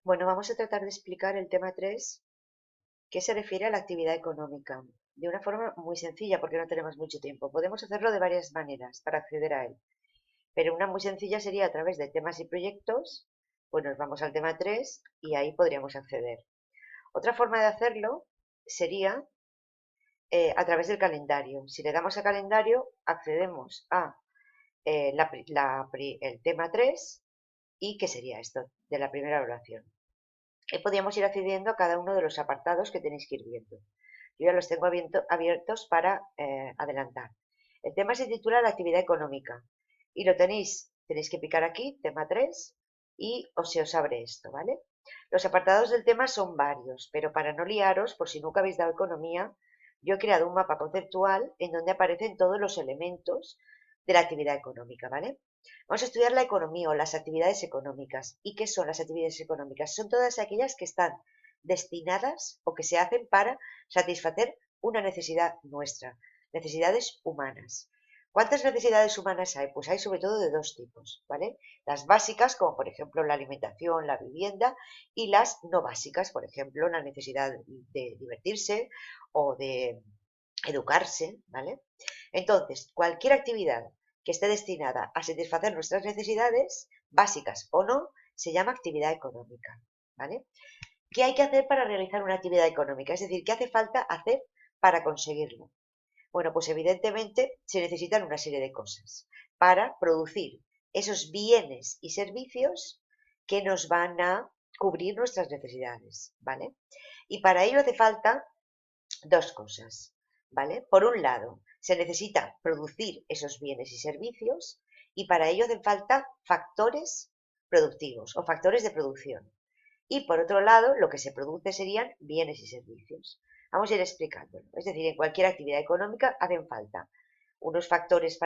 Bueno, vamos a tratar de explicar el tema 3, que se refiere a la actividad económica, de una forma muy sencilla porque no tenemos mucho tiempo. Podemos hacerlo de varias maneras para acceder a él, pero una muy sencilla sería a través de temas y proyectos. Pues nos vamos al tema 3 y ahí podríamos acceder. Otra forma de hacerlo sería a través del calendario. Si le damos a calendario, accedemos a el tema 3 y ¿qué sería esto? De la primera evaluación. Y podríamos ir accediendo a cada uno de los apartados que tenéis que ir viendo. Yo ya los tengo abiertos para adelantar. El tema se titula la actividad económica y lo tenéis que picar aquí, tema 3, y se os abre esto, ¿vale? Los apartados del tema son varios, pero para no liaros, por si nunca habéis dado economía, yo he creado un mapa conceptual en donde aparecen todos los elementos de la actividad económica, ¿vale? Vamos a estudiar la economía o las actividades económicas. ¿Y qué son las actividades económicas? Son todas aquellas que están destinadas o que se hacen para satisfacer una necesidad nuestra, necesidades humanas. ¿Cuántas necesidades humanas hay? Pues hay sobre todo de dos tipos, ¿vale? Las básicas, como por ejemplo la alimentación, la vivienda, y las no básicas, por ejemplo, la necesidad de divertirse o de educarse, ¿vale? Entonces, cualquier actividad que esté destinada a satisfacer nuestras necesidades, básicas o no, se llama actividad económica, ¿vale? ¿Qué hay que hacer para realizar una actividad económica? Es decir, ¿qué hace falta hacer para conseguirlo? Bueno, pues evidentemente se necesitan una serie de cosas para producir esos bienes y servicios que nos van a cubrir nuestras necesidades, ¿vale? Y para ello hace falta dos cosas, ¿vale? Por un lado, se necesita producir esos bienes y servicios y para ello hacen falta factores productivos o factores de producción. Y por otro lado, lo que se produce serían bienes y servicios. Vamos a ir explicándolo. Es decir, en cualquier actividad económica hacen falta unos factores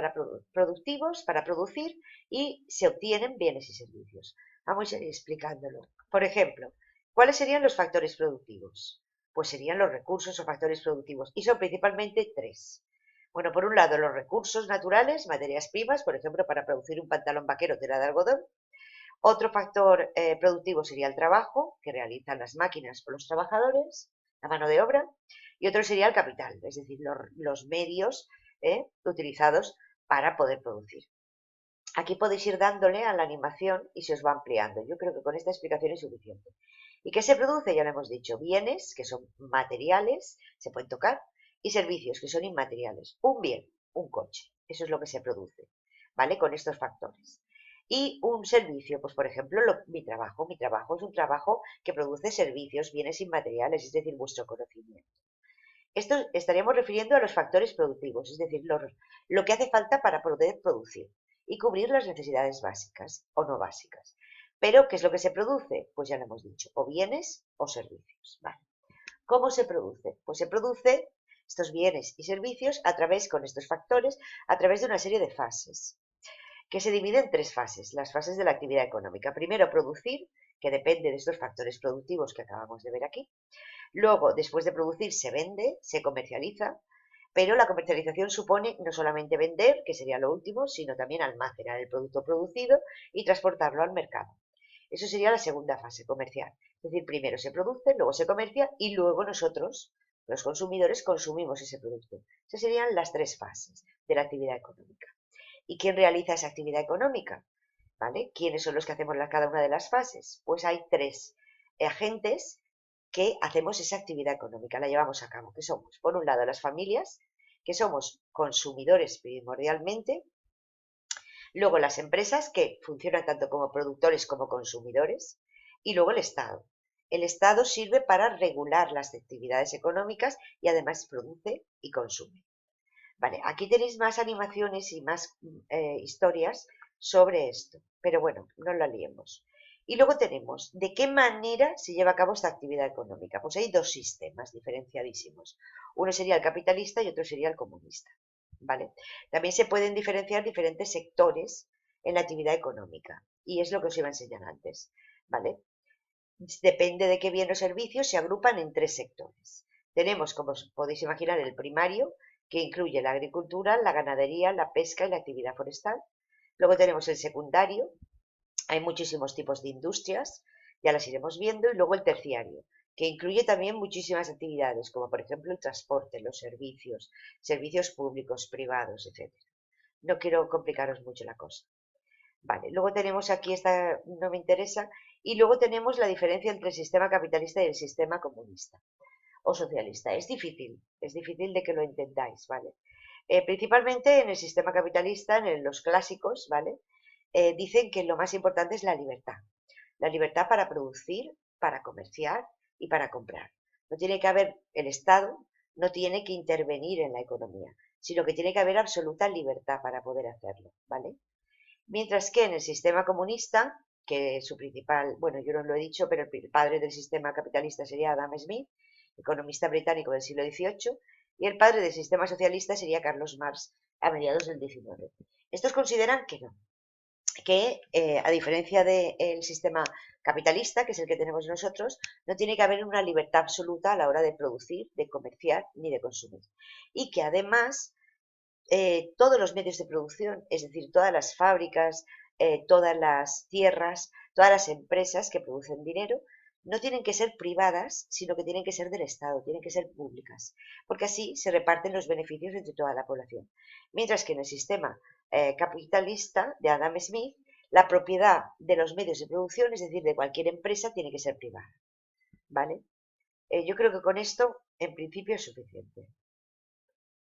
productivos para producir y se obtienen bienes y servicios. Vamos a ir explicándolo. Por ejemplo, ¿cuáles serían los factores productivos? Pues serían los recursos o factores productivos y son principalmente tres. Bueno, por un lado, los recursos naturales, materias primas, por ejemplo, para producir un pantalón vaquero tela de algodón. Otro factor productivo sería el trabajo que realizan las máquinas o los trabajadores, la mano de obra, y otro sería el capital, es decir, los medios utilizados para poder producir. Aquí podéis ir dándole a la animación y se os va ampliando. Yo creo que con esta explicación es suficiente. ¿Y qué se produce? Ya lo hemos dicho, bienes que son materiales, se pueden tocar, y servicios que son inmateriales. Un bien, un coche, eso es lo que se produce, ¿vale? Con estos factores. Y un servicio, pues por ejemplo, mi trabajo es un trabajo que produce servicios, bienes inmateriales, es decir, vuestro conocimiento. Esto estaríamos refiriendo a los factores productivos, es decir, lo que hace falta para poder producir y cubrir las necesidades básicas o no básicas. Pero, ¿qué es lo que se produce? Pues ya lo hemos dicho, o bienes o servicios. Vale. ¿Cómo se produce? Pues se produce estos bienes y servicios con estos factores, a través de una serie de fases que se divide en tres fases, las fases de la actividad económica. Primero, producir, que depende de estos factores productivos que acabamos de ver aquí. Luego, después de producir, se vende, se comercializa, pero la comercialización supone no solamente vender, que sería lo último, sino también almacenar el producto producido y transportarlo al mercado. Eso sería la segunda fase, comercial. Es decir, primero se produce, luego se comercia y luego nosotros, los consumidores, consumimos ese producto. Esas serían las tres fases de la actividad económica. ¿Y quién realiza esa actividad económica? ¿Vale? ¿Quiénes son los que hacemos cada una de las fases? Pues hay tres agentes que hacemos esa actividad económica, la llevamos a cabo, que somos, por un lado, las familias, que somos consumidores primordialmente, luego las empresas, que funcionan tanto como productores como consumidores, y luego el Estado. El Estado sirve para regular las actividades económicas y además produce y consume. Vale, aquí tenéis más animaciones y más historias sobre esto, pero bueno, no la liemos. Y luego tenemos, ¿de qué manera se lleva a cabo esta actividad económica? Pues hay dos sistemas diferenciadísimos. Uno sería el capitalista y otro sería el comunista, ¿vale? También se pueden diferenciar diferentes sectores en la actividad económica, y es lo que os iba a enseñar antes, ¿vale? Depende de qué bien o servicios, se agrupan en tres sectores. Tenemos, como os podéis imaginar, el primario, que incluye la agricultura, la ganadería, la pesca y la actividad forestal. Luego tenemos el secundario, hay muchísimos tipos de industrias, Ya las iremos viendo. Y luego el terciario, que incluye también muchísimas actividades, como por ejemplo el transporte, los servicios, servicios públicos, privados, etc. No quiero complicaros mucho la cosa. Vale, luego tenemos aquí, esta no me interesa, y luego tenemos la diferencia entre el sistema capitalista y el sistema comunista o socialista. Es difícil de que lo entendáis, ¿vale? Principalmente en el sistema capitalista, en los clásicos, ¿vale? Dicen que lo más importante es la libertad. La libertad para producir, para comerciar y para comprar. No tiene que haber, el Estado no tiene que intervenir en la economía, sino que tiene que haber absoluta libertad para poder hacerlo, ¿vale? Mientras que en el sistema comunista, que su principal, bueno, yo no lo he dicho, pero el padre del sistema capitalista sería Adam Smith, economista británico del siglo XVIII, y el padre del sistema socialista sería Carlos Marx a mediados del XIX. Estos consideran que no, que a diferencia del sistema capitalista, que es el que tenemos nosotros, no tiene que haber una libertad absoluta a la hora de producir, de comerciar ni de consumir. Y que además todos los medios de producción, es decir, todas las fábricas, todas las tierras, todas las empresas que producen dinero, no tienen que ser privadas, sino que tienen que ser del Estado, tienen que ser públicas, porque así se reparten los beneficios entre toda la población. Mientras que en el sistema capitalista de Adam Smith, la propiedad de los medios de producción, es decir, de cualquier empresa, tiene que ser privada. ¿Vale? Yo creo que con esto, en principio, es suficiente.